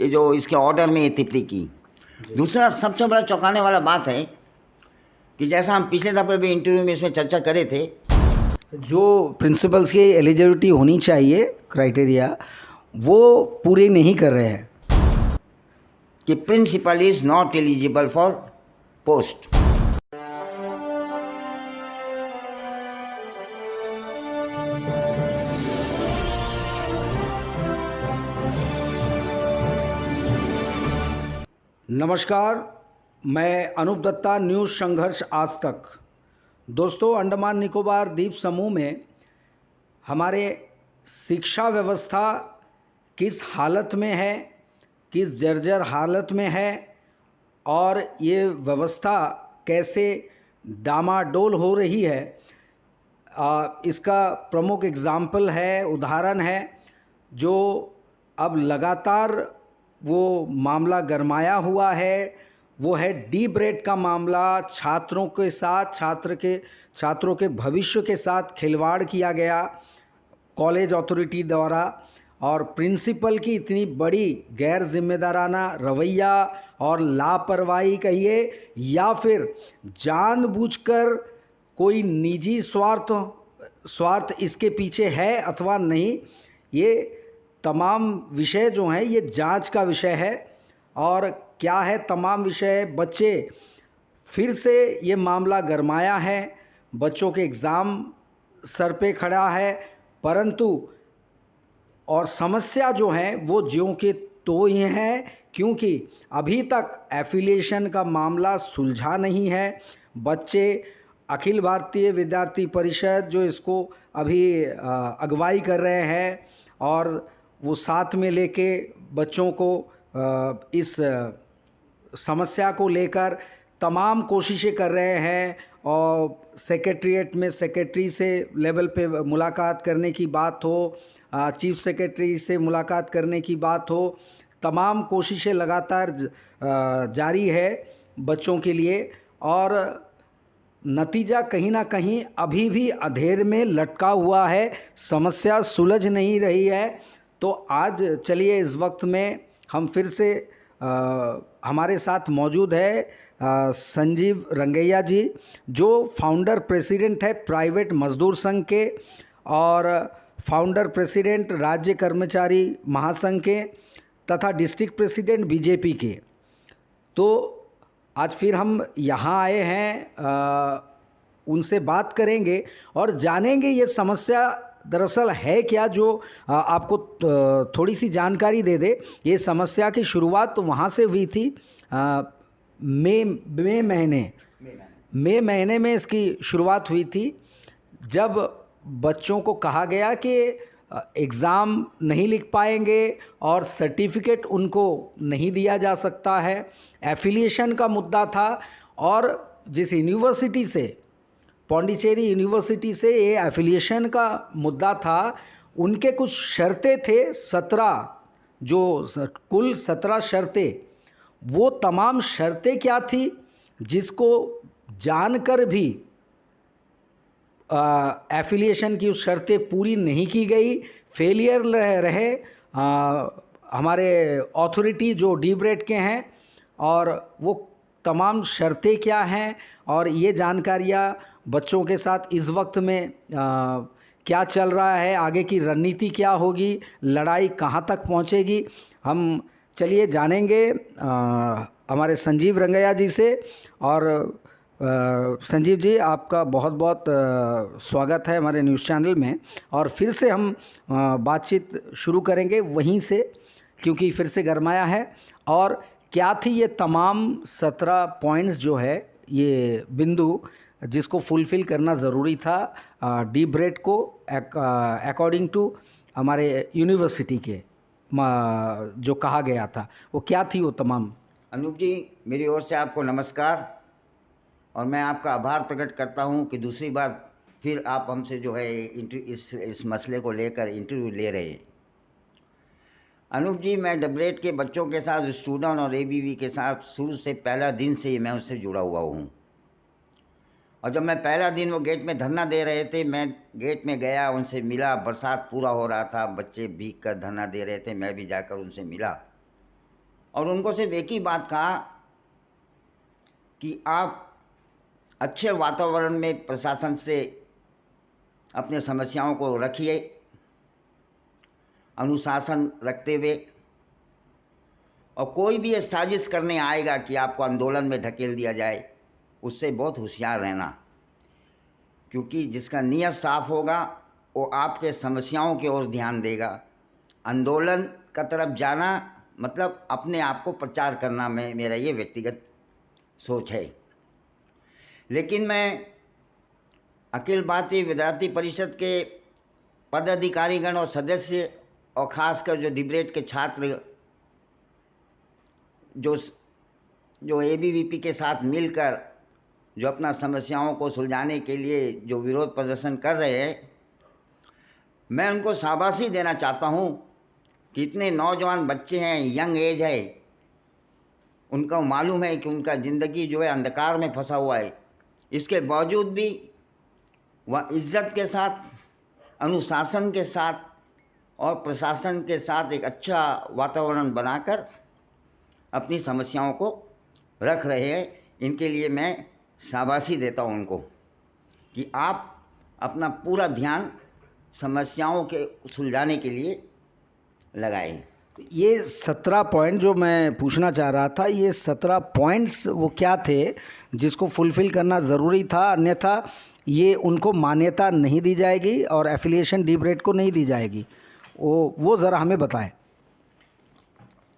ये जो इसके ऑर्डर में ये टिप्पणी की। दूसरा सबसे बड़ा चौंकाने वाला बात है कि जैसा हम पिछले दफ़े भी इंटरव्यू में इसमें चर्चा करे थे, जो प्रिंसिपल्स की एलिजिबिलिटी होनी चाहिए क्राइटेरिया, वो पूरे नहीं कर रहे हैं कि principal is not eligible for post. नमस्कार, मैं अनूप दत्ता, न्यूज़ संघर्ष आज तक। दोस्तों, अंडमान निकोबार द्वीप समूह में हमारे शिक्षा व्यवस्था किस हालत में है, किस जर्जर हालत में है और ये व्यवस्था कैसे डामाडोल हो रही है, इसका प्रमुख एग्जाम्पल है, उदाहरण है, जो अब लगातार वो मामला गरमाया हुआ है। वो है डी ब्रेड का मामला। छात्रों के साथ छात्रों के भविष्य के साथ खिलवाड़ किया गया कॉलेज अथॉरिटी द्वारा, और प्रिंसिपल की इतनी बड़ी गैर जिम्मेदाराना रवैया और लापरवाही कहिए या फिर जानबूझकर कोई निजी स्वार्थ इसके पीछे है अथवा नहीं, ये तमाम विषय जो हैं ये जांच का विषय है। और क्या है तमाम विषय? बच्चे फिर से ये मामला गरमाया है, बच्चों के एग्ज़ाम सर पे खड़ा है, परंतु और समस्या जो है वो ज्यों के तो ही हैं, क्योंकि अभी तक एफिलिएशन का मामला सुलझा नहीं है। बच्चे अखिल भारतीय विद्यार्थी परिषद जो इसको अभी अगुवाई कर रहे हैं, और वो साथ में लेके बच्चों को इस समस्या को लेकर तमाम कोशिशें कर रहे हैं। और सेक्रेटरीट में सेक्रेटरी से लेवल पे मुलाकात करने की बात हो, चीफ सेक्रेटरी से मुलाकात करने की बात हो, तमाम कोशिशें लगातार जारी है बच्चों के लिए, और नतीजा कहीं ना कहीं अभी भी अंधेर में लटका हुआ है, समस्या सुलझ नहीं रही है। तो आज चलिए इस वक्त में हम फिर से हमारे साथ मौजूद है संजीव रंगैया जी, जो फाउंडर प्रेसिडेंट है प्राइवेट मजदूर संघ के और फाउंडर प्रेसिडेंट राज्य कर्मचारी महासंघ के तथा डिस्ट्रिक्ट प्रेसिडेंट बीजेपी के। तो आज फिर हम यहाँ आए हैं, उनसे बात करेंगे और जानेंगे ये समस्या दरअसल है क्या, जो आपको थोड़ी सी जानकारी दे दे। ये समस्या की शुरुआत तो वहाँ से हुई थी मई महीने में इसकी शुरुआत हुई थी, जब बच्चों को कहा गया कि एग्ज़ाम नहीं लिख पाएंगे और सर्टिफिकेट उनको नहीं दिया जा सकता है। एफिलिएशन का मुद्दा था, और जिस यूनिवर्सिटी से, पौंडीचेरी यूनिवर्सिटी से ये एफिलिएशन का मुद्दा था, उनके कुछ शर्तें थे 17, जो कुल 17 शर्तें, वो तमाम शर्तें क्या थी जिसको जानकर भी एफिलिएशन की उस शर्तें पूरी नहीं की गई, फेलियर रहे हमारे अथॉरिटी जो डी ब्रेड के हैं। और वो तमाम शर्तें क्या हैं और ये जानकारियाँ बच्चों के साथ इस वक्त में क्या चल रहा है, आगे की रणनीति क्या होगी, लड़ाई कहाँ तक पहुँचेगी, हम चलिए जानेंगे हमारे संजीव रंगैया जी से। और संजीव जी, आपका बहुत बहुत स्वागत है हमारे न्यूज़ चैनल में। और फिर से हम बातचीत शुरू करेंगे वहीं से, क्योंकि फिर से गरमाया है। और क्या थी ये तमाम 17 पॉइंट्स जो है, ये बिंदु जिसको फुलफ़िल करना ज़रूरी था डी ब्रेड को अकॉर्डिंग टू हमारे यूनिवर्सिटी के जो कहा गया था, वो क्या थी वो तमाम? अनूप जी, मेरी ओर से आपको नमस्कार, और मैं आपका आभार प्रकट करता हूं कि दूसरी बार फिर आप हमसे जो है इस मसले को लेकर इंटरव्यू ले रहे हैं। अनूप जी, मैं डब्लेट के बच्चों के साथ, स्टूडेंट और एबीवी के साथ शुरू से पहला दिन से ही मैं उससे जुड़ा हुआ हूँ। और जब मैं पहला दिन वो गेट में धरना दे रहे थे, मैं गेट में गया, उनसे मिला। बरसात पूरा हो रहा था, बच्चे भीग कर धरना दे रहे थे, मैं भी जाकर उनसे मिला। और उनको सिर्फ एक ही बात कहा कि आप अच्छे वातावरण में प्रशासन से अपने समस्याओं को रखिए, अनुशासन रखते हुए, और कोई भी ये साजिश करने आएगा कि आपको आंदोलन में ढकेल दिया जाए, उससे बहुत होशियार रहना, क्योंकि जिसका नीयत साफ होगा वो आपके समस्याओं की ओर ध्यान देगा। आंदोलन का तरफ जाना मतलब अपने आप को प्रचार करना में मेरा ये व्यक्तिगत सोच है। लेकिन मैं अखिल भारतीय विद्यार्थी परिषद के पदाधिकारीगण और सदस्य और ख़ासकर जो डिबेट के छात्र जो एबीवीपी के साथ मिलकर जो अपना समस्याओं को सुलझाने के लिए जो विरोध प्रदर्शन कर रहे हैं, मैं उनको शाबाशी देना चाहता हूँ कि इतने नौजवान बच्चे हैं, यंग एज है, उनको मालूम है कि उनका ज़िंदगी जो है अंधकार में फंसा हुआ है, इसके बावजूद भी वह इज्जत के साथ, अनुशासन के साथ और प्रशासन के साथ एक अच्छा वातावरण बनाकर अपनी समस्याओं को रख रहे हैं। इनके लिए मैं शाबाशी देता हूं उनको कि आप अपना पूरा ध्यान समस्याओं के सुलझाने के लिए लगाएं। ये 17 पॉइंट जो मैं पूछना चाह रहा था, ये 17 पॉइंट्स वो क्या थे जिसको फुलफ़िल करना ज़रूरी था, अन्यथा ये उनको मान्यता नहीं दी जाएगी और एफिलिएशन डिबेट को नहीं दी जाएगी, वो ज़रा हमें बताएं।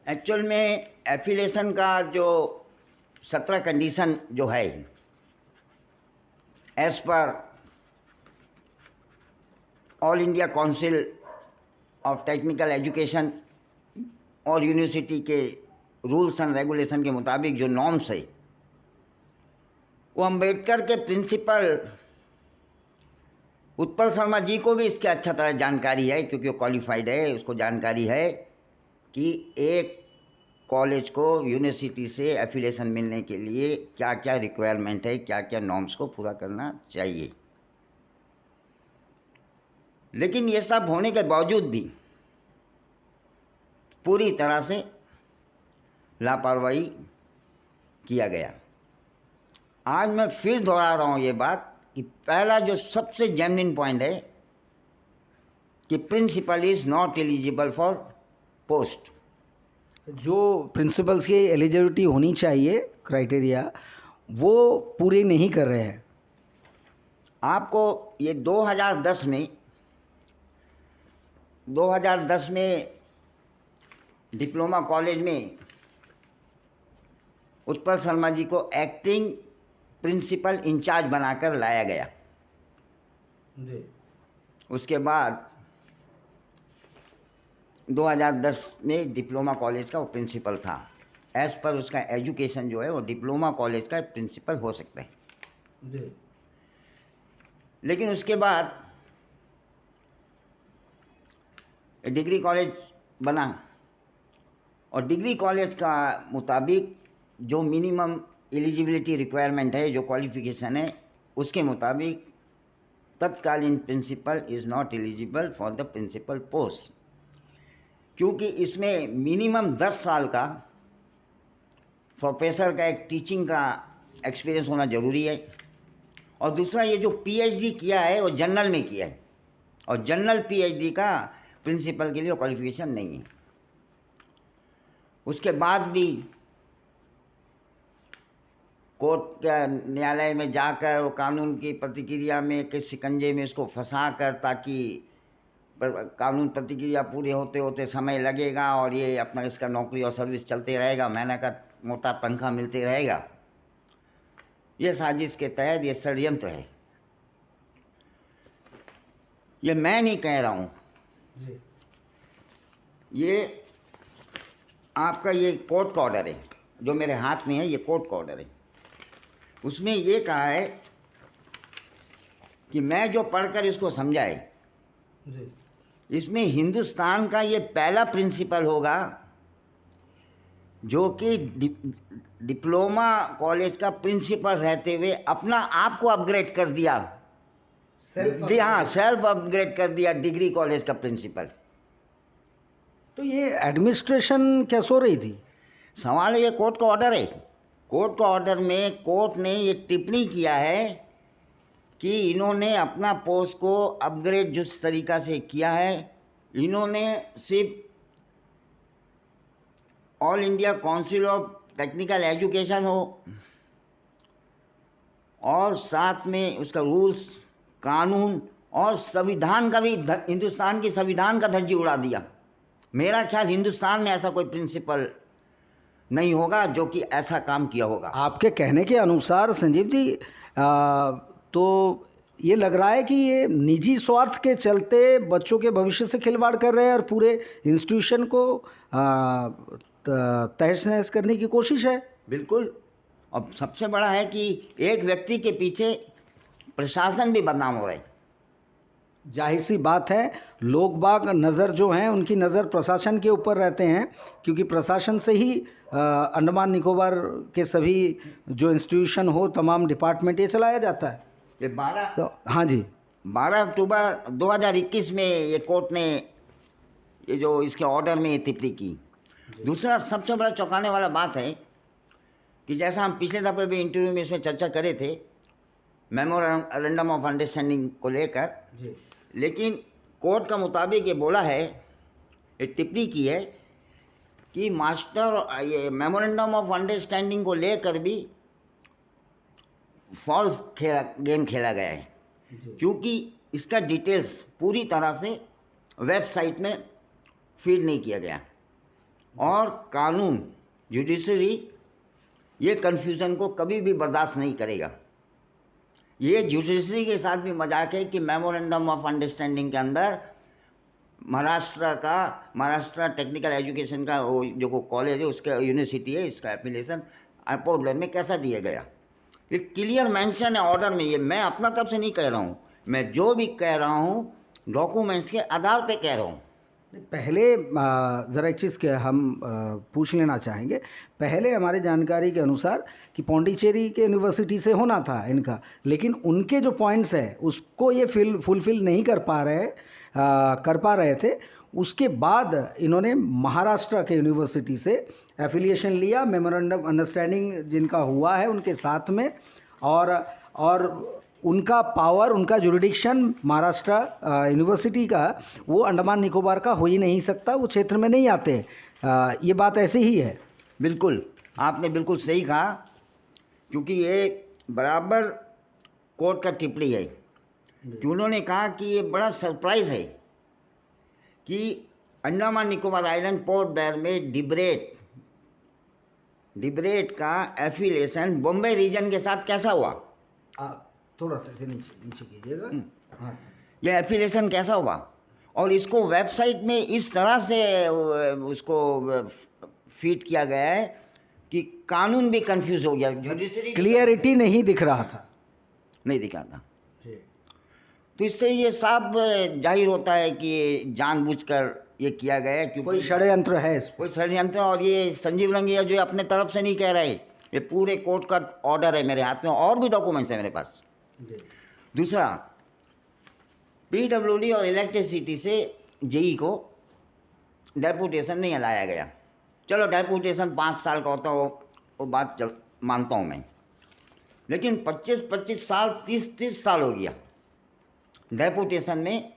एक्चुअल में एफिलिएशन का जो 17 कंडीशन जो है, as per all India council of technical education और यूनिवर्सिटी के रूल्स एंड रेगुलेशन के मुताबिक जो नॉर्म्स है, वो अम्बेडकर के प्रिंसिपल उत्पल शर्मा जी को भी इसके अच्छा तरह जानकारी है, क्योंकि वो क्वालिफाइड है, उसको जानकारी है कि एक कॉलेज को यूनिवर्सिटी से एफिलिएशन मिलने के लिए क्या क्या रिक्वायरमेंट है, क्या क्या नॉर्म्स को पूरा करना चाहिए। लेकिन ये सब होने के बावजूद भी पूरी तरह से लापरवाही किया गया। आज मैं फिर दोहरा रहा हूँ ये बात कि पहला जो सबसे जेन्युइन पॉइंट है कि principal is not eligible for post. जो प्रिंसिपल्स की एलिजिबिलिटी होनी चाहिए, क्राइटेरिया, वो पूरे नहीं कर रहे हैं। आपको ये 2010 में डिप्लोमा कॉलेज में उत्पल शर्मा जी को एक्टिंग प्रिंसिपल इंचार्ज बनाकर लाया गया जी। उसके बाद 2010 में डिप्लोमा कॉलेज का वो प्रिंसिपल था। एज पर उसका एजुकेशन जो है वो डिप्लोमा कॉलेज का प्रिंसिपल हो सकता है जी। लेकिन उसके बाद डिग्री कॉलेज बना और डिग्री कॉलेज का मुताबिक जो मिनिमम एलिजिबिलिटी रिक्वायरमेंट है, जो क्वालिफिकेशन है, उसके मुताबिक तत्कालीन principal is not eligible for the principal post, क्योंकि इसमें मिनिमम 10 साल का प्रोफेसर का एक टीचिंग का एक्सपीरियंस होना ज़रूरी है। और दूसरा, ये जो पीएचडी किया है वो जनरल में किया है, और जनरल पीएचडी का प्रिंसिपल के लिए क्वालिफिकेशन नहीं है। उसके बाद भी कोर्ट के न्यायालय में जाकर वो कानून की प्रतिक्रिया में के शिकंजे में उसको फंसा कर, ताकि कानून प्रतिक्रिया पूरे होते होते समय लगेगा और ये अपना इसका नौकरी और सर्विस चलते रहेगा, महीने का मोटा तनख्वाह मिलते रहेगा, ये साजिश के तहत ये षड्यंत्र है। ये मैं नहीं कह रहा हूँ, ये आपका ये कोर्ट का ऑर्डर है जो मेरे हाथ में है, ये कोर्ट का ऑर्डर है। उसमें ये कहा है कि मैं जो पढ़कर इसको समझाए, इसमें हिंदुस्तान का ये पहला प्रिंसिपल होगा जो कि डिप्लोमा कॉलेज का प्रिंसिपल रहते हुए अपना आप को अपग्रेड कर दिया, सेल्फ अपग्रेड कर दिया डिग्री कॉलेज का प्रिंसिपल। तो ये एडमिनिस्ट्रेशन कैसे हो रही थी? सवाल ये कोर्ट का ऑर्डर है। कोर्ट का ऑर्डर में कोर्ट ने ये टिप्पणी किया है कि इन्होंने अपना पोस्ट को अपग्रेड जिस तरीक़ा से किया है, इन्होंने सिर्फ all India council of technical education हो और साथ में उसका रूल्स, कानून और संविधान का भी, हिंदुस्तान की संविधान का धज्जी उड़ा दिया। मेरा ख्याल हिंदुस्तान में ऐसा कोई प्रिंसिपल नहीं होगा जो कि ऐसा काम किया होगा। आपके कहने के अनुसार संजीव जी तो ये लग रहा है कि ये निजी स्वार्थ के चलते बच्चों के भविष्य से खिलवाड़ कर रहे हैं और पूरे इंस्टीट्यूशन को तहस नहस करने की कोशिश है। बिल्कुल। अब सबसे बड़ा है कि एक व्यक्ति के पीछे प्रशासन भी बदनाम हो रहा है। जाहिर सी बात है, लोग बाग नज़र जो हैं उनकी नज़र प्रशासन के ऊपर रहते हैं, क्योंकि प्रशासन से ही अंडमान निकोबार के सभी जो इंस्टीट्यूशन हो, तमाम डिपार्टमेंट ये चलाया जाता है। ये 12 तो हाँ जी, 12 अक्टूबर 2021 में ये कोर्ट ने ये जो इसके ऑर्डर में ये टिप्पणी की। दूसरा सबसे बड़ा चौंकाने वाला बात है कि जैसा हम पिछले दफ़े भी इंटरव्यू में इसमें चर्चा करे थे, मेमोरेंडम ऑफ अंडरस्टैंडिंग को लेकर, लेकिन कोर्ट का मुताबिक ये बोला है, एक टिप्पणी की है कि ये मेमोरेंडम ऑफ अंडरस्टैंडिंग को लेकर भी फॉल्स गेम खेला गया है, क्योंकि इसका डिटेल्स पूरी तरह से वेबसाइट में फीड नहीं किया गया और कानून, जुडिशरी ये कन्फ्यूज़न को कभी भी बर्दाश्त नहीं करेगा। ये जुडिशरी के साथ भी मजाक है कि मेमोरेंडम ऑफ अंडरस्टैंडिंग के अंदर महाराष्ट्र टेक्निकल एजुकेशन का वो जो कॉलेज है, उसका यूनिवर्सिटी है, इसका एफिलिएशन एयरपोर्ट ब्लेयर में कैसा दिया गया, ये क्लियर मेंशन है ऑर्डर में। ये मैं अपना तरफ से नहीं कह रहा हूँ, मैं जो भी कह रहा हूँ डॉक्यूमेंट्स के आधार पे कह रहा हूँ। पहले ज़रा एक चीज़ के हम पूछ लेना चाहेंगे। पहले हमारे जानकारी के अनुसार कि पौंडीचेरी के यूनिवर्सिटी से होना था इनका, लेकिन उनके जो पॉइंट्स हैं उसको ये फुलफ़िल नहीं कर पा रहे थे। उसके बाद इन्होंने महाराष्ट्र के यूनिवर्सिटी से एफिलिएशन लिया, मेमोरेंडम अंडरस्टैंडिंग जिनका हुआ है उनके साथ में, और उनका पावर, उनका जुरिडिक्शन महाराष्ट्र यूनिवर्सिटी का वो अंडमान निकोबार का हो ही नहीं सकता, वो क्षेत्र में नहीं आते। ये बात ऐसे ही है। बिल्कुल, आपने बिल्कुल सही कहा, क्योंकि ये बराबर कोर्ट का टिप्पणी है कि उन्होंने कहा कि ये बड़ा सरप्राइज़ है कि Andaman Nicobar island port Blair में डिबरेट का एफिलिएशन बॉम्बे रीजन के साथ कैसा हुआ। थोड़ा सा इसे नीचे कीजिएगा। हाँ, ये एफिलिएशन कैसा हुआ, और इसको वेबसाइट में इस तरह से उसको फीड किया गया है कि कानून भी कंफ्यूज हो गया, जुडिशरी क्लियरिटी नहीं दिख रहा था। तो इससे ये साफ जाहिर होता है कि ये जानबूझकर ये किया गया है, क्योंकि कोई षड्यंत्र है इस पर। कोई षड्यंत्र। और ये संजीव रंगिया जो अपने तरफ से नहीं कह रहे, ये पूरे कोर्ट का ऑर्डर है मेरे हाथ में, और भी डॉक्यूमेंट्स है मेरे पास। दूसरा, पीडब्ल्यूडी और इलेक्ट्रिसिटी से जेई को डेपुटेशन नहीं लाया गया। चलो डेपुटेशन 5 साल का होता हो, वो बात मानता हूँ मैं, लेकिन 25 साल 30 साल हो गया डेपुटेशन में,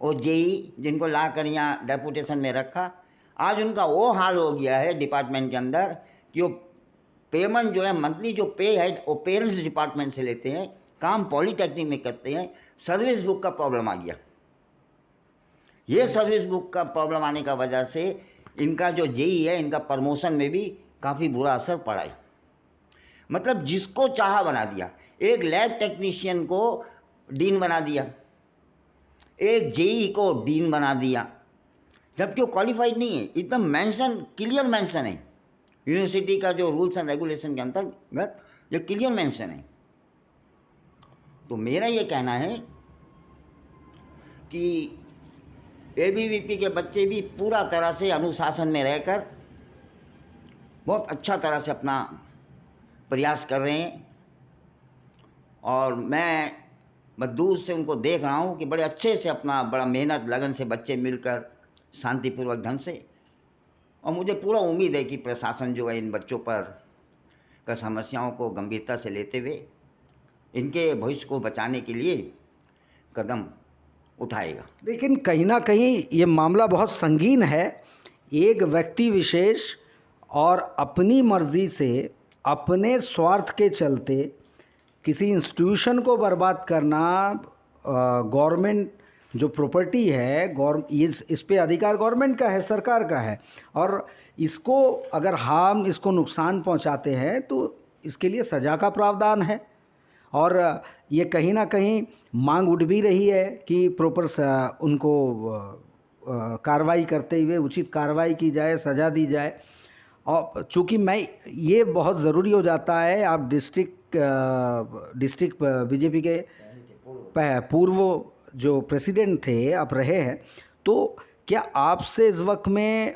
और जेई जिनको ला कर यहाँ डेपुटेशन में रखा, आज उनका वो हाल हो गया है डिपार्टमेंट के अंदर कि वो पेमेंट जो है, मंथली जो पे है वो पेरेंट्स डिपार्टमेंट से लेते हैं, काम पॉलीटेक्निक में करते हैं। सर्विस बुक का प्रॉब्लम आ गया। ये सर्विस बुक का प्रॉब्लम आने का वजह से इनका जो जेई है, इनका प्रमोशन में भी काफ़ी बुरा असर पड़ा है। मतलब जिसको चाहा बना दिया, एक लैब टेक्नीशियन को डीन बना दिया, एक जेई को डीन बना दिया, जबकि वो क्वालिफाइड नहीं है। एकदम मेंशन, क्लियर मेंशन है यूनिवर्सिटी का जो रूल्स एंड रेगुलेशन के अंतर्गत, ये क्लियर मेंशन है। तो मेरा ये कहना है कि एबीवीपी के बच्चे भी पूरा तरह से अनुशासन में रहकर बहुत अच्छा तरह से अपना प्रयास कर रहे हैं, और मैं दूर से उनको देख रहा हूँ कि बड़े अच्छे से अपना बड़ा मेहनत लगन से बच्चे मिलकर शांतिपूर्वक ढंग से और मुझे पूरा उम्मीद है कि प्रशासन जो है इन बच्चों पर का समस्याओं को गंभीरता से लेते हुए इनके भविष्य को बचाने के लिए कदम उठाएगा। लेकिन कहीं ना कहीं ये मामला बहुत संगीन है। एक व्यक्ति विशेष और अपनी मर्जी से, अपने स्वार्थ के चलते किसी इंस्टीट्यूशन को बर्बाद करना, गवर्नमेंट जो प्रॉपर्टी है, इस पे अधिकार गवर्नमेंट का है, सरकार का है, और इसको अगर हम इसको नुकसान पहुंचाते हैं तो इसके लिए सज़ा का प्रावधान है। और ये कहीं ना कहीं मांग उठ भी रही है कि प्रॉपर उनको कार्रवाई करते हुए उचित कार्रवाई की जाए, सज़ा दी जाए। और चूँकि ये बहुत ज़रूरी हो जाता है, आप डिस्ट्रिक्ट बीजेपी के पूर्व जो प्रेसिडेंट थे, आप रहे हैं, तो क्या आपसे इस वक्त में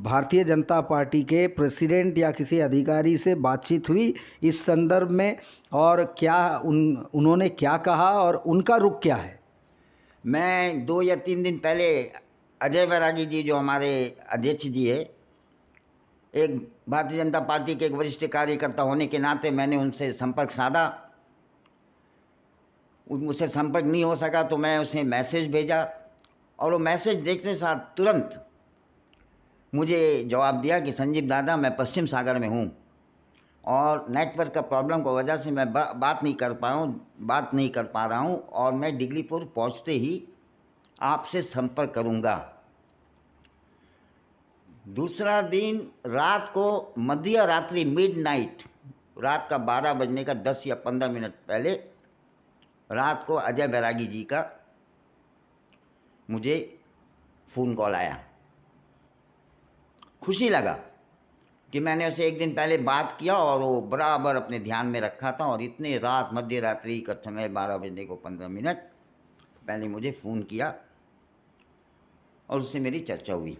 भारतीय जनता पार्टी के प्रेसिडेंट या किसी अधिकारी से बातचीत हुई इस संदर्भ में, और क्या उन्होंने क्या कहा और उनका रुख क्या है? मैं 2 या 3 दिन पहले अजय बैरागी जी जो हमारे अध्यक्ष जी है, एक भारतीय जनता पार्टी के एक वरिष्ठ कार्यकर्ता होने के नाते मैंने उनसे संपर्क साधा। मुझसे संपर्क नहीं हो सका तो मैं उसे मैसेज भेजा, और वो मैसेज देखने साथ तुरंत मुझे जवाब दिया कि संजीव दादा, मैं पश्चिम सागर में हूँ और नेटवर्क का प्रॉब्लम की वजह से मैं बात नहीं कर पा रहा हूँ, और मैं डिगलीपुर पहुँचते ही आपसे संपर्क करूँगा। दूसरा दिन रात को मध्य रात्रि, मिडनाइट, रात का 12 बजने का 10 या 15 मिनट पहले रात को अजय बैरागी जी का मुझे फ़ोन कॉल आया। खुशी लगा कि मैंने उसे एक दिन पहले बात किया और वो बराबर अपने ध्यान में रखा था, और इतने रात मध्य रात्रि का समय 12 बजने को 15 मिनट पहले मुझे फ़ोन किया और उससे मेरी चर्चा हुई।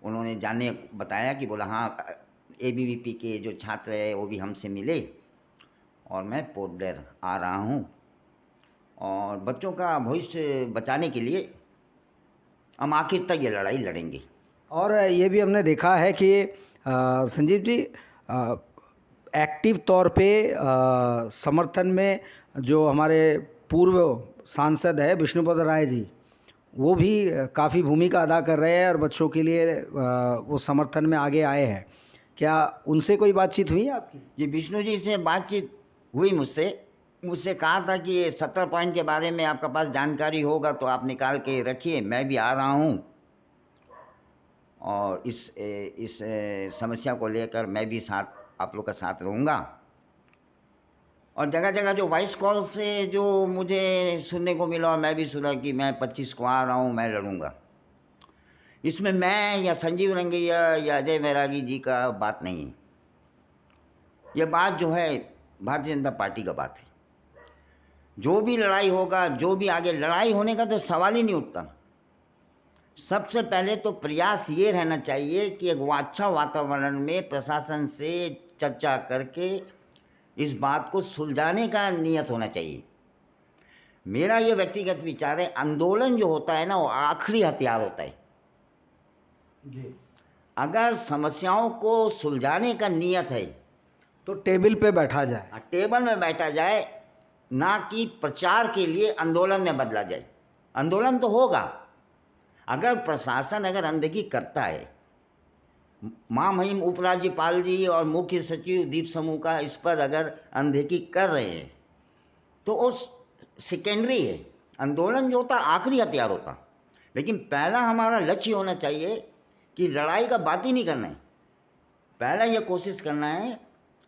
उन्होंने बताया कि बोला हाँ, ABVP के जो छात्र है वो भी हमसे मिले और मैं पोर्ट ब्लेयर आ रहा हूँ, और बच्चों का भविष्य बचाने के लिए हम आखिर तक ये लड़ाई लड़ेंगे। और ये भी हमने देखा है कि संजीव जी एक्टिव तौर पे समर्थन में जो हमारे पूर्व सांसद है विष्णुपद राय जी, वो भी काफ़ी भूमिका अदा कर रहे हैं और बच्चों के लिए वो समर्थन में आगे आए हैं। क्या उनसे कोई बातचीत हुई आपकी? जी, विष्णु जी से बातचीत हुई मुझसे कहा था कि ये 70 पॉइंट के बारे में आपके पास जानकारी होगा तो आप निकाल के रखिए, मैं भी आ रहा हूँ और इस समस्या को लेकर मैं भी आप लोग का साथ रहूँगा। और जगह जगह जो वॉइस कॉल से जो मुझे सुनने को मिला, मैं भी सुना कि मैं 25 को आ रहा हूँ, मैं लड़ूँगा। इसमें मैं या संजीव रंगैया या अजय बैरागी जी का बात नहीं है, यह बात जो है भारतीय जनता पार्टी का बात है। जो भी लड़ाई होगा, जो भी आगे लड़ाई होने का तो सवाल ही नहीं उठता। सबसे पहले तो प्रयास ये रहना चाहिए कि एक अच्छा वातावरण में प्रशासन से चर्चा करके इस बात को सुलझाने का नियत होना चाहिए। मेरा ये व्यक्तिगत विचार है, आंदोलन जो होता है ना, वो आखिरी हथियार होता है जी। अगर समस्याओं को सुलझाने का नियत है तो टेबल पे बैठा जाए, टेबल में बैठा जाए, ना कि प्रचार के लिए आंदोलन में बदला जाए। आंदोलन तो होगा, अगर प्रशासन अगर अनदेखी करता है, महामहिम उपराज्यपाल जी और मुख्य सचिव दीप समूह का इस पर अगर अनदेखी कर रहे हैं तो वो सेकेंडरी है। आंदोलन जो होता आखिरी हथियार होता, लेकिन पहला हमारा लक्ष्य होना चाहिए कि लड़ाई का बात ही नहीं करना है। पहला ये कोशिश करना है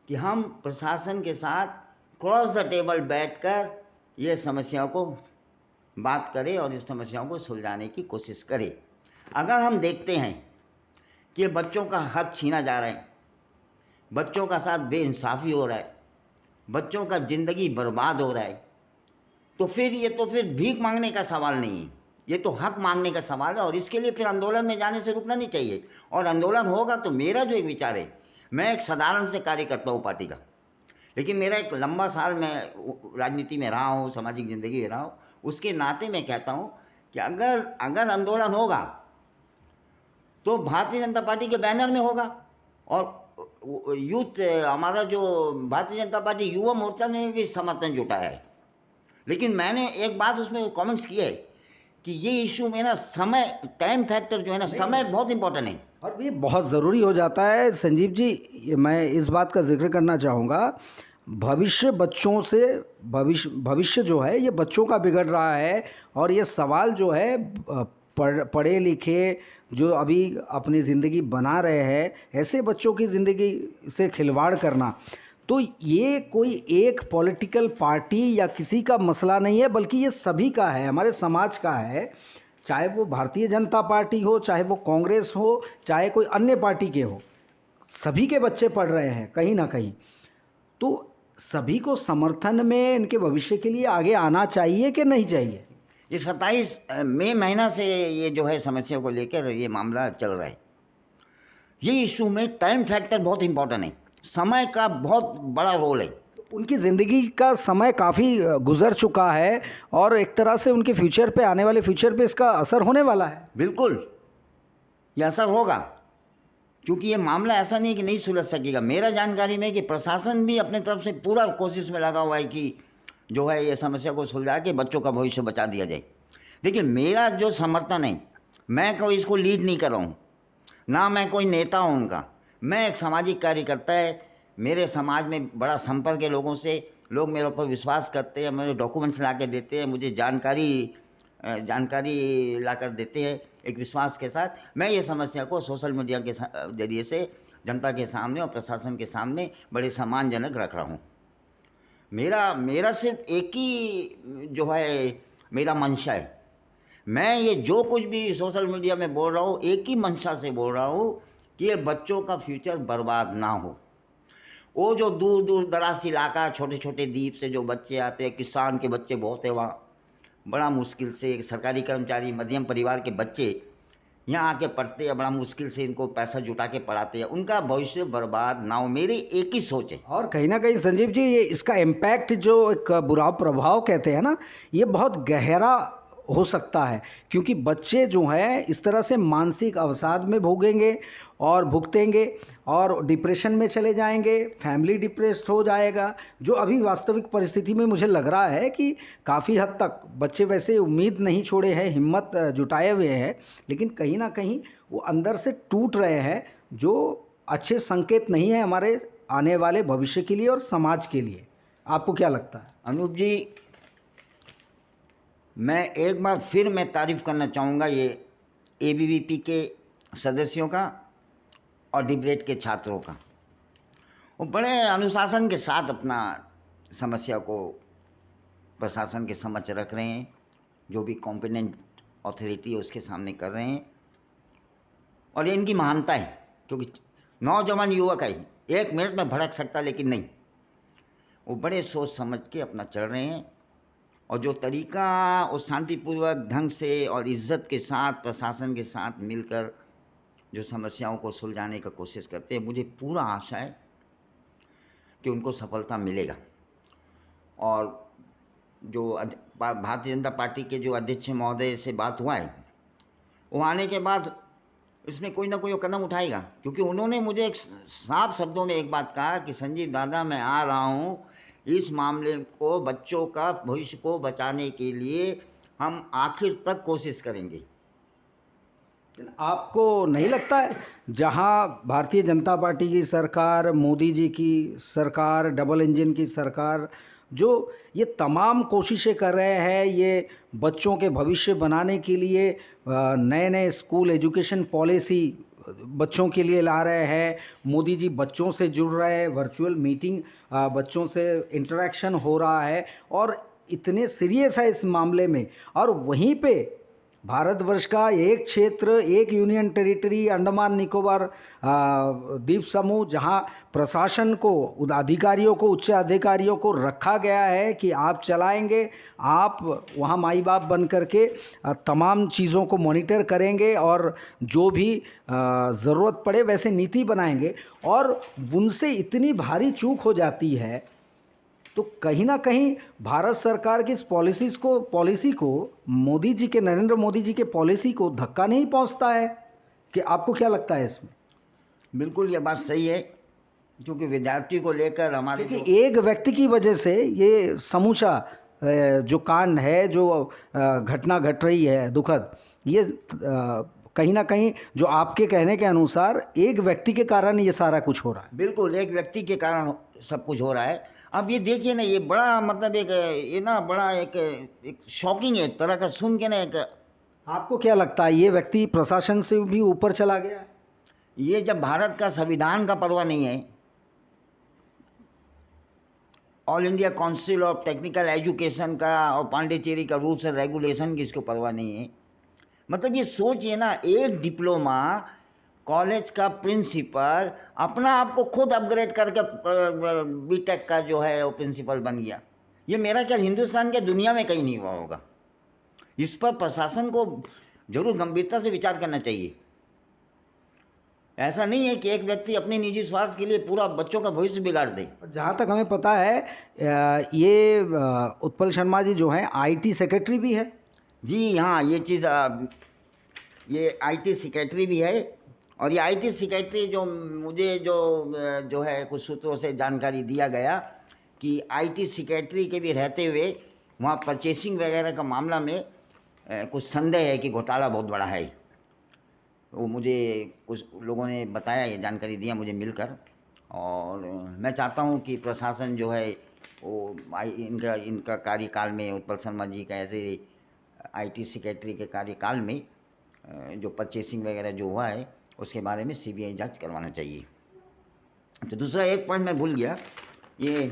कि हम प्रशासन के साथ क्रॉस द टेबल बैठकर ये समस्याओं को बात करें और इस समस्याओं को सुलझाने की कोशिश करें। अगर हम देखते हैं कि बच्चों का हक छीना जा रहा है, बच्चों का साथ बेइंसाफ़ी हो रहा है, बच्चों का ज़िंदगी बर्बाद हो रहा है, तो फिर भीख मांगने का सवाल नहीं है, ये तो हक मांगने का सवाल है। और इसके लिए फिर आंदोलन में जाने से रुकना नहीं चाहिए। और आंदोलन होगा तो मेरा जो एक विचार है, मैं एक साधारण से कार्यकर्ता हूँ पार्टी का, लेकिन मेरा एक लंबा साल मैं राजनीति में रहा हूँ, सामाजिक ज़िंदगी में रहा हूँ, उसके नाते मैं कहता हूँ कि अगर आंदोलन होगा तो भारतीय जनता पार्टी के बैनर में होगा। और यूथ हमारा जो भारतीय जनता पार्टी युवा मोर्चा ने भी समर्थन जुटाया है। लेकिन मैंने एक बात उसमें कमेंट्स किए कि ये इशू में ना समय, टाइम फैक्टर जो है ना, समय बहुत इंपॉर्टेंट है और ये बहुत ज़रूरी हो जाता है। संजीव जी, मैं इस बात का जिक्र करना चाहूँगा, भविष्य बच्चों से, भविष्य जो है ये बच्चों का बिगड़ रहा है। और ये सवाल जो है पढ़े लिखे जो अभी अपनी ज़िंदगी बना रहे हैं, ऐसे बच्चों की ज़िंदगी से खिलवाड़ करना, तो ये कोई एक पॉलिटिकल पार्टी या किसी का मसला नहीं है, बल्कि ये सभी का है, हमारे समाज का है। चाहे वो भारतीय जनता पार्टी हो, चाहे वो कांग्रेस हो, चाहे कोई अन्य पार्टी के हो, सभी के बच्चे पढ़ रहे हैं कहीं ना कहीं। तो सभी को समर्थन में इनके भविष्य के लिए आगे आना चाहिए कि नहीं चाहिए? ये 27 मई महीना से ये जो है समस्या को लेकर ये मामला चल रहा है। ये इशू में टाइम फैक्टर बहुत इंपॉर्टेंट है, समय का बहुत बड़ा रोल है। उनकी ज़िंदगी का समय काफ़ी गुजर चुका है और एक तरह से उनके फ्यूचर पे, आने वाले फ्यूचर पे इसका असर होने वाला है। बिल्कुल ये असर होगा, क्योंकि ये मामला ऐसा नहीं है कि नहीं सुलझ सकेगा। मेरा जानकारी में कि प्रशासन भी अपने तरफ से पूरा कोशिश में लगा हुआ है कि जो है ये समस्या को सुलझा के बच्चों का भविष्य बचा दिया जाए। देखिए, मेरा जो समर्थन है, मैं कोई इसको लीड नहीं कर रहा हूँ, ना मैं कोई नेता हूँ उनका। मैं एक सामाजिक कार्यकर्ता है, मेरे समाज में बड़ा संपर्क है लोगों से, लोग मेरे ऊपर विश्वास करते हैं, मुझे डॉक्यूमेंट्स ला के देते हैं, मुझे जानकारी ला कर देते हैं। एक विश्वास के साथ मैं ये समस्या को सोशल मीडिया के जरिए से जनता के सामने और प्रशासन के सामने बड़े सम्मानजनक रख रहा हूँ। मेरा सिर्फ एक ही जो है मेरा मंशा है, मैं ये जो कुछ भी सोशल मीडिया में बोल रहा हूँ, एक ही मंशा से बोल रहा हूँ कि ये बच्चों का फ्यूचर बर्बाद ना हो। वो जो दूर दूर दराज इलाका, छोटे छोटे द्वीप से जो बच्चे आते हैं, किसान के बच्चे बहुत है वहाँ, बड़ा मुश्किल से सरकारी कर्मचारी मध्यम परिवार के बच्चे यहाँ आके पढ़ते हैं, बड़ा मुश्किल से इनको पैसा जुटा के पढ़ाते हैं, उनका भविष्य बर्बाद ना हो, मेरी एक ही सोच है। और कहीं ना कहीं संजीव जी, ये इसका इम्पैक्ट जो एक बुरा प्रभाव कहते हैं ना, ये बहुत गहरा हो सकता है, क्योंकि बच्चे जो हैं इस तरह से मानसिक अवसाद में भोगेंगे और भुगतेंगे और डिप्रेशन में चले जाएंगे, फैमिली डिप्रेस्ड हो जाएगा, जो अभी वास्तविक परिस्थिति में मुझे लग रहा है कि काफ़ी हद तक बच्चे वैसे उम्मीद नहीं छोड़े हैं, हिम्मत जुटाए हुए हैं, लेकिन कहीं ना कहीं वो अंदर से टूट रहे हैं, जो अच्छे संकेत नहीं है हमारे आने वाले भविष्य के लिए और समाज के लिए। आपको क्या लगता है? अनूप जी, मैं एक बार फिर मैं तारीफ़ करना चाहूँगा ये एबीवीपी के सदस्यों का और डिबेट के छात्रों का। वो बड़े अनुशासन के साथ अपना समस्या को प्रशासन के समक्ष रख रहे हैं, जो भी कॉम्पिटेंट अथॉरिटी है उसके सामने कर रहे हैं। और ये इनकी महानता है, क्योंकि नौजवान युवक है, 1 मिनट में भड़क सकता, लेकिन नहीं, वो बड़े सोच समझ के अपना चल रहे हैं। और जो तरीका और शांतिपूर्वक ढंग से और इज्जत के साथ प्रशासन के साथ मिलकर जो समस्याओं को सुलझाने का कोशिश करते हैं, मुझे पूरा आशा है कि उनको सफलता मिलेगा। और जो भारतीय जनता पार्टी के जो अध्यक्ष महोदय से बात हुआ है, वो आने के बाद इसमें कोई ना कोई कदम उठाएगा, क्योंकि उन्होंने मुझे एक साफ शब्दों में एक बात कहा कि संजीव दादा, मैं आ रहा हूँ, इस मामले को, बच्चों का भविष्य को बचाने के लिए हम आखिर तक कोशिश करेंगे। आपको नहीं लगता है जहां भारतीय जनता पार्टी की सरकार, मोदी जी की सरकार, डबल इंजन की सरकार, जो ये तमाम कोशिशें कर रहे हैं, ये बच्चों के भविष्य बनाने के लिए नए नए स्कूल एजुकेशन पॉलिसी बच्चों के लिए ला रहे हैं, मोदी जी बच्चों से जुड़ रहे हैं, वर्चुअल मीटिंग, बच्चों से इंटरेक्शन हो रहा है और इतने सीरियस है इस मामले में, और वहीं पे भारतवर्ष का एक क्षेत्र, एक यूनियन टेरिटरी अंडमान निकोबार द्वीप समूह, जहां प्रशासन को, अधिकारियों को, उच्च अधिकारियों को रखा गया है कि आप चलाएंगे, आप वहां माई बाप बन करके तमाम चीज़ों को मॉनिटर करेंगे और जो भी ज़रूरत पड़े वैसे नीति बनाएंगे, और उनसे इतनी भारी चूक हो जाती है, तो कहीं ना कहीं भारत सरकार की इस पॉलिसी को मोदी जी के, नरेंद्र मोदी जी के पॉलिसी को धक्का नहीं पहुंचता है कि आपको क्या लगता है इसमें? बिल्कुल ये बात सही है, क्योंकि विद्यार्थी को लेकर हमारे क्योंकि एक व्यक्ति की वजह से ये समूचा जो कांड है, जो घटना घट रही है दुखद, ये कहीं ना कहीं जो आपके कहने के अनुसार एक व्यक्ति के कारण ये सारा कुछ हो रहा है। बिल्कुल एक व्यक्ति के कारण सब कुछ हो रहा है। अब ये देखिए ना, ये बड़ा मतलब एक ये ना बड़ा एक शॉकिंग है एक तरह का सुन के ना। एक आपको क्या लगता है ये व्यक्ति प्रशासन से भी ऊपर चला गया है? ये जब भारत का संविधान का परवाह नहीं है, all India council of technical education का और पांडिचेरी का रूल्स एंड रेगुलेशन की इसको परवाह नहीं है। मतलब ये सोचिए ना, एक डिप्लोमा कॉलेज का प्रिंसिपल अपना आप को खुद अपग्रेड करके बीटेक का जो है वो प्रिंसिपल बन गया। ये मेरा ख्याल हिंदुस्तान के दुनिया में कहीं नहीं हुआ होगा। इस पर प्रशासन को जरूर गंभीरता से विचार करना चाहिए। ऐसा नहीं है कि एक व्यक्ति अपने निजी स्वार्थ के लिए पूरा बच्चों का भविष्य बिगाड़ दे। जहाँ तक हमें पता है ये उत्पल शर्मा जी जो हैं आईटी सेक्रेटरी भी है। जी हाँ, ये चीज़ ये आईटी सेक्रेटरी भी है। और ये आईटी सेक्रेटरी जो मुझे जो है कुछ सूत्रों से जानकारी दिया गया कि आईटी सेक्रेटरी के भी रहते हुए वहाँ परचेसिंग वगैरह का मामला में कुछ संदेह है कि घोटाला बहुत बड़ा है। वो मुझे कुछ लोगों ने बताया, ये जानकारी दिया मुझे मिलकर। और मैं चाहता हूँ कि प्रशासन जो है वो इनका कार्यकाल में, उत्पल शर्मा जी का ऐसे आईटी सेक्रेटरी के कार्यकाल में जो परचेसिंग वगैरह जो हुआ है उसके बारे में सीबीआई जांच करवाना चाहिए। तो दूसरा एक पॉइंट मैं भूल गया, ये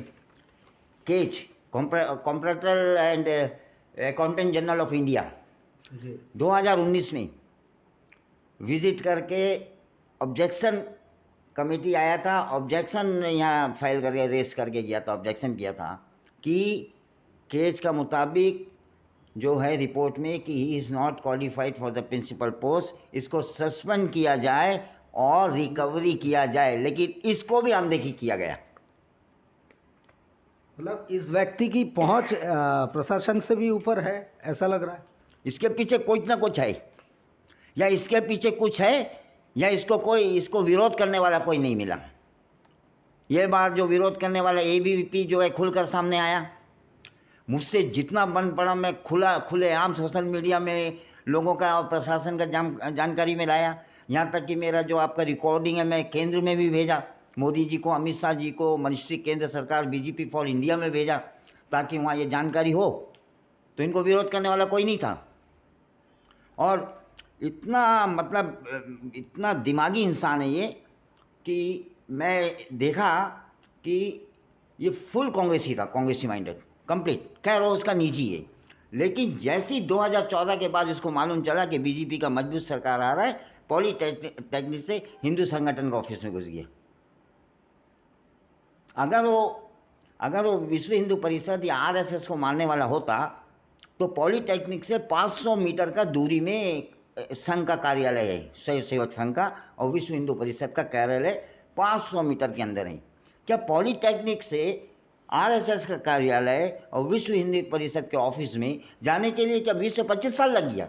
CAG comptroller and accountant general of India 2019 में विजिट करके ऑब्जेक्शन कमेटी आया था, ऑब्जेक्शन यहाँ फाइल करके रेस करके गया था, ऑब्जेक्शन किया था कि केस का मुताबिक जो है रिपोर्ट में कि he is not qualified for the principal post, इसको सस्पेंड किया जाए और रिकवरी किया जाए, लेकिन इसको भी अनदेखी किया गया। मतलब इस व्यक्ति की पहुंच प्रशासन से भी ऊपर है ऐसा लग रहा है। इसके पीछे कुछ ना कुछ है, या इसके पीछे कुछ है, या इसको विरोध करने वाला कोई नहीं मिला। ये बार जो विरोध करने वाला एबीवीपी जो है खुलकर सामने आया। मुझसे जितना बन पड़ा मैं खुलेआम सोशल मीडिया में लोगों का और प्रशासन का जानकारी में लाया। यहाँ तक कि मेरा जो आपका रिकॉर्डिंग है मैं केंद्र में भी भेजा, मोदी जी को, अमित शाह जी को, मिनिस्ट्री केंद्र सरकार बीजेपी फॉर इंडिया में भेजा, ताकि वहाँ ये जानकारी हो। तो इनको विरोध करने वाला कोई नहीं था। और इतना मतलब इतना दिमागी इंसान है ये कि मैं देखा कि ये फुल कांग्रेसी था, कांग्रेसी माइंडेड कंप्लीट। खैर वो उसका निजी है, लेकिन जैसी 2014 के बाद इसको मालूम चला कि बीजेपी का मजबूत सरकार आ रहा है, पॉलीटेक्निक से हिंदू संगठन का ऑफिस में घुस गया। अगर वो विश्व हिंदू परिषद या आरएसएस को मारने वाला होता तो पॉलीटेक्निक से 500 मीटर का दूरी में संघ का कार्यालय है, स्वयं सेवक संघ का, और विश्व हिंदू परिषद का कार्यालय 500 मीटर के अंदर है। क्या पॉलीटेक्निक से आरएसएस का कार्यालय और विश्व हिंदू परिषद के ऑफिस में जाने के लिए क्या 20 से 25 साल लग गया?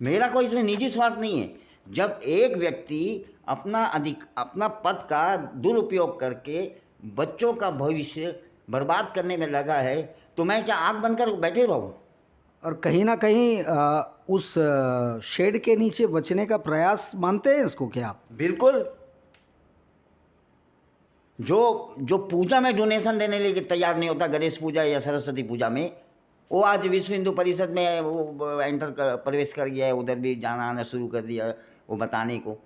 मेरा कोई इसमें निजी स्वार्थ नहीं है। जब एक व्यक्ति अपना पद का दुरुपयोग करके बच्चों का भविष्य बर्बाद करने में लगा है, तो मैं क्या आंख बंद कर बैठे रहूं? और कहीं ना कहीं उस शेड के नीचे बचने का प्रयास मानते हैं इसको क्या आप? बिल्कुल। जो पूजा में डोनेशन देने के लिए तैयार नहीं होता, गणेश पूजा या सरस्वती पूजा में, वो आज विश्व हिंदू परिषद में वो प्रवेश कर गया है, उधर भी जाना आना शुरू कर दिया वो बताने को।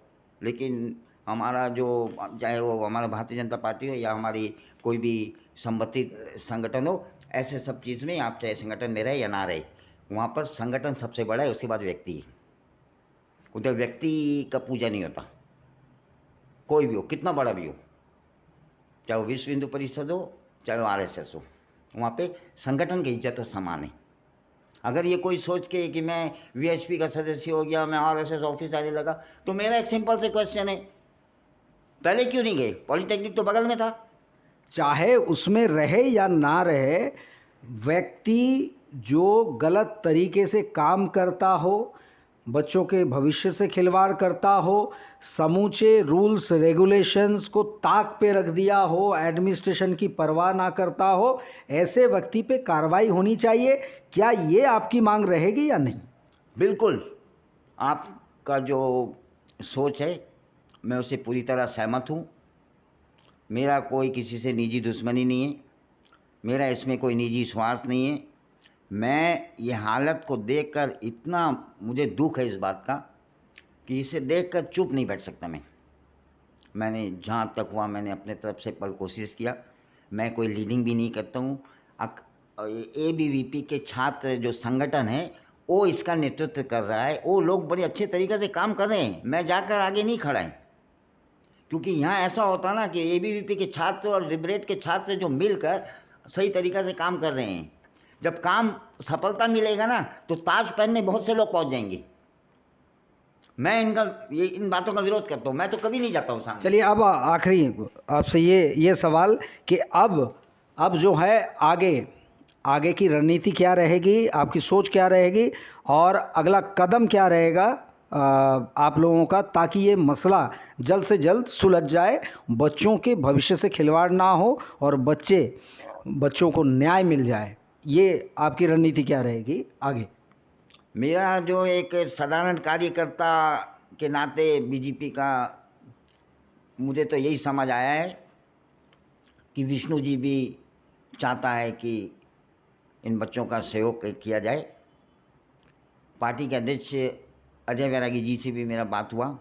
लेकिन हमारा जो, चाहे वो हमारा भारतीय जनता पार्टी हो या हमारी कोई भी संबंधित संगठन हो, ऐसे सब चीज़ में आप चाहे संगठन में रहे या ना रहे, वहाँ पर संगठन सबसे बड़ा है, उसके बाद व्यक्ति है। उधर व्यक्ति का पूजा नहीं होता, कोई भी हो, कितना बड़ा भी हो, चाहे वो विश्व हिंदू परिषद हो चाहे वो आरएसएस हो, वहाँ पे संगठन की इज्जत और सम्मान है। अगर ये कोई सोच के कि मैं वीएचपी का सदस्य हो गया, मैं आरएसएस ऑफिस आने लगा, तो मेरा एक सिंपल से क्वेश्चन है, पहले क्यों नहीं गए? पॉलीटेक्निक तो बगल में था। चाहे उसमें रहे या ना रहे, व्यक्ति जो गलत तरीके से काम करता हो बच्चों के भविष्य से खिलवाड़ करता हो, समूचे रूल्स रेगुलेशंस को ताक पे रख दिया हो, एडमिनिस्ट्रेशन की परवाह ना करता हो, ऐसे व्यक्ति पे कार्रवाई होनी चाहिए। क्या ये आपकी मांग रहेगी या नहीं? बिल्कुल, आपका जो सोच है मैं उससे पूरी तरह सहमत हूँ। मेरा कोई किसी से निजी दुश्मनी नहीं है, मेरा इसमें कोई निजी स्वार्थ नहीं है। मैं ये हालत को देखकर इतना मुझे दुख है इस बात का कि इसे देखकर चुप नहीं बैठ सकता मैंने जहाँ तक हुआ मैंने अपने तरफ से पर कोशिश किया। मैं कोई लीडिंग भी नहीं करता हूँ। ABVP के छात्र जो संगठन है वो इसका नेतृत्व कर रहा है। वो लोग बड़े अच्छे तरीक़े से काम कर रहे हैं। मैं जाकर आगे नहीं खड़ा है, क्योंकि यहाँ ऐसा होता ना कि ABVP के छात्र और लिबरेट के छात्र जो मिलकर सही तरीक़े से काम कर रहे हैं। जब काम सफलता मिलेगा ना तो ताज पहनने बहुत से लोग पहुँच जाएंगे। मैं इन बातों का विरोध करता हूँ। मैं तो कभी नहीं जाता हूँ सामने। चलिए, अब आखिरी आपसे ये सवाल कि अब जो है आगे की रणनीति क्या रहेगी, आपकी सोच क्या रहेगी और अगला कदम क्या रहेगा आप लोगों का, ताकि ये मसला जल्द से जल्द सुलझ जाए, बच्चों के भविष्य से खिलवाड़ ना हो और बच्चों को न्याय मिल जाए। ये आपकी रणनीति क्या रहेगी आगे? मेरा जो एक साधारण कार्यकर्ता के नाते BJP का मुझे तो यही समझ आया है कि विष्णु जी भी चाहता है कि इन बच्चों का सहयोग किया जाए। पार्टी के अध्यक्ष अजय बैरागी जी से भी मेरा बात हुआ,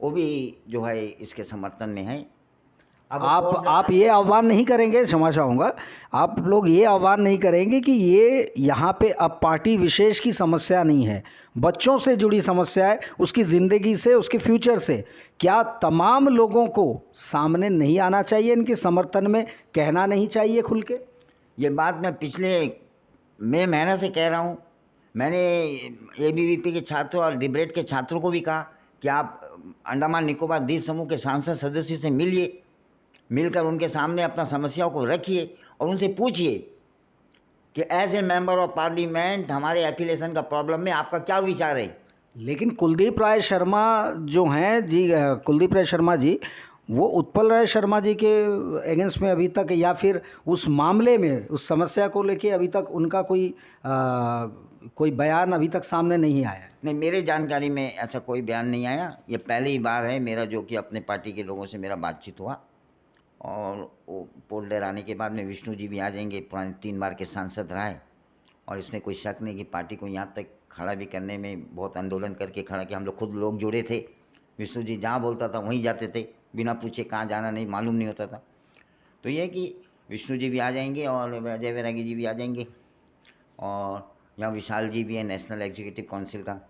वो भी जो है इसके समर्थन में है। अब आप ये आह्वान नहीं करेंगे, क्षमा चाहूँगा, आप लोग ये आह्वान नहीं करेंगे कि ये यहाँ पे अब पार्टी विशेष की समस्या नहीं है, बच्चों से जुड़ी समस्या है, उसकी ज़िंदगी से, उसके फ्यूचर से? क्या तमाम लोगों को सामने नहीं आना चाहिए, इनके समर्थन में कहना नहीं चाहिए खुल के? ये बात मैं पिछले महीने से कह रहा हूँ। मैंने ABVP के छात्रों और लिबरेट के छात्रों को भी कहा कि आप अंडमान निकोबार द्वीप समूह के सांसद सदस्य से मिलकर उनके सामने अपना समस्याओं को रखिए और उनसे पूछिए कि as a member of parliament हमारे एफिलिएशन का प्रॉब्लम में आपका क्या विचार है। लेकिन कुलदीप राय शर्मा जो हैं जी, कुलदीप राय शर्मा जी, वो उत्पल राय शर्मा जी के अगेंस्ट में अभी तक, या फिर उस मामले में, उस समस्या को लेके अभी तक उनका कोई बयान अभी तक सामने नहीं आया? नहीं, मेरे जानकारी में ऐसा कोई बयान नहीं आया। ये पहली ही बार है मेरा जो कि अपने पार्टी के लोगों से मेरा बातचीत हुआ। और वो पोल्डर आने के बाद में विष्णु जी भी आ जाएंगे, पुराने 3 बार के सांसद रहा है। और इसमें कोई शक नहीं कि पार्टी को यहाँ तक खड़ा भी करने में बहुत आंदोलन करके खड़ा किया। हम लोग खुद लोग जुड़े थे। विष्णु जी जहाँ बोलता था वहीं जाते थे, बिना पूछे कहाँ जाना नहीं मालूम नहीं होता था। तो ये कि विष्णु जी भी आ जाएंगे और अजय बैरागी जी भी आ जाएंगे, और यहाँ विशाल जी भी है नेशनल एग्जीक्यूटिव काउंसिल का।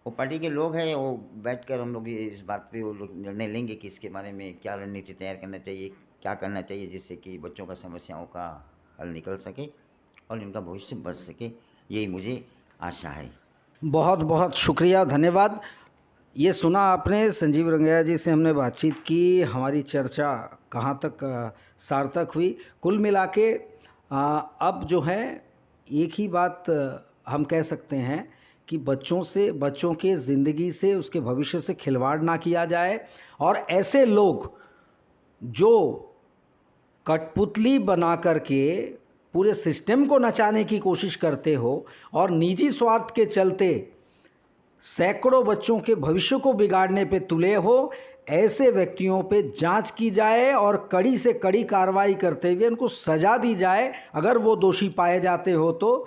वो पार्टी के लोग हैं, वो बैठकर हम लोग इस बात पे वो लोग निर्णय लेंगे कि इसके बारे में क्या रणनीति तैयार करना चाहिए, क्या करना चाहिए, जिससे कि बच्चों का समस्याओं का हल निकल सके और इनका भविष्य बच सके। यही मुझे आशा है। बहुत बहुत शुक्रिया, धन्यवाद। ये सुना आपने, संजीव रंगैया जी से हमने बातचीत की, हमारी चर्चा कहाँ तक सार्थक हुई। कुल मिला के अब जो है एक ही बात हम कह सकते हैं कि बच्चों के ज़िंदगी से, उसके भविष्य से खिलवाड़ ना किया जाए, और ऐसे लोग जो कठपुतली बना करके पूरे सिस्टम को नचाने की कोशिश करते हो और निजी स्वार्थ के चलते सैकड़ों बच्चों के भविष्य को बिगाड़ने पे तुले हो, ऐसे व्यक्तियों पे जांच की जाए और कड़ी से कड़ी कार्रवाई करते हुए उनको सज़ा दी जाए अगर वो दोषी पाए जाते हो तो।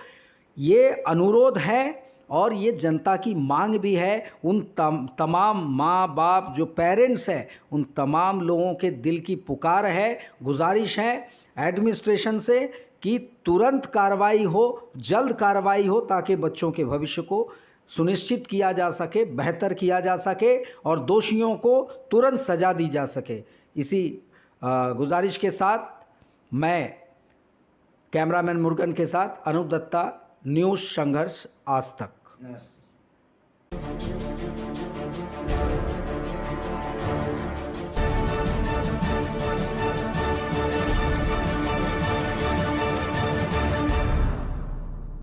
ये अनुरोध है और ये जनता की मांग भी है। उन तमाम माँ बाप जो पेरेंट्स हैं, उन तमाम लोगों के दिल की पुकार है, गुजारिश है एडमिनिस्ट्रेशन से कि तुरंत कार्रवाई हो, जल्द कार्रवाई हो, ताकि बच्चों के भविष्य को सुनिश्चित किया जा सके, बेहतर किया जा सके और दोषियों को तुरंत सज़ा दी जा सके। इसी गुजारिश के साथ मैं कैमरामैन मुर्गन के साथ अनूप दत्ता, न्यूज़ संघर्ष आज तक।